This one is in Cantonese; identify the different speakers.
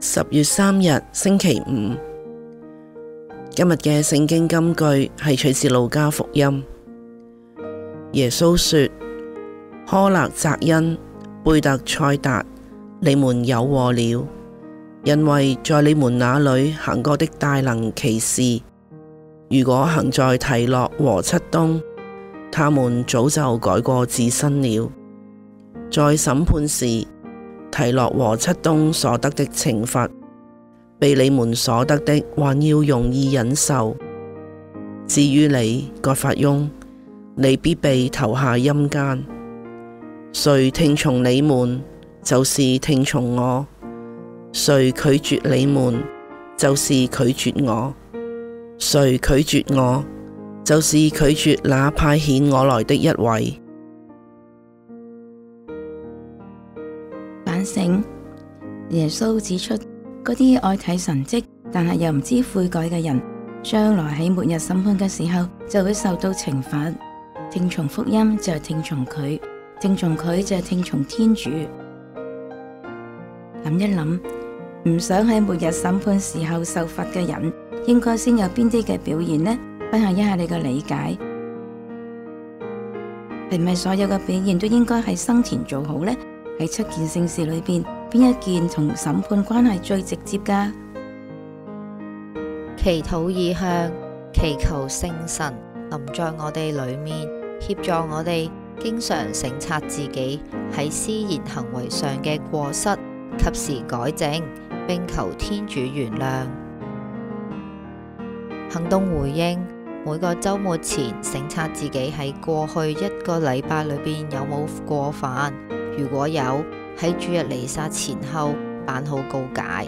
Speaker 1: 10月3日星期五，今日嘅聖經金句係取自路加福音。耶穌說：苛勒匝因、貝特賽達，你們有禍了，因為在你們那裏行過的大能奇事，如果行在提洛和漆冬，他們早就改過自新了。在審判時，提洛和漆冬所得的懲罰，比你們所得的還要容易忍受。至於你，葛法翁，你必被投下陰間。誰聽從你們，就是聽從我；誰拒絕你們，就是拒絕我；誰拒絕我，就是拒絕那派遣我來的一位。
Speaker 2: 反省。耶穌指出，嗰啲愛睇神蹟但係又唔知悔改嘅人，將來喺末日審判嘅時候就會受到懲罰。聽從福音就係聽從佢，聽從佢就係聽從天主。諗一諗，唔想喺末日審判時候受罰嘅人，應該先有邊啲嘅表現呢？分享一下你嘅理解，係咪所有嘅表現都應該喺生前做好呢？喺7件聖事裏邊，邊一件同審判關係最直接㗎？
Speaker 3: 祈禱意向，祈求聖神臨在我哋裏面，協助我哋經常省察自己喺思言行為上嘅過失，及時改正，並求天主原諒。行動回應，每個週末前省察自己喺過去1個禮拜裏邊有冇過犯，如果有，喺主日彌撒前後辦好告解。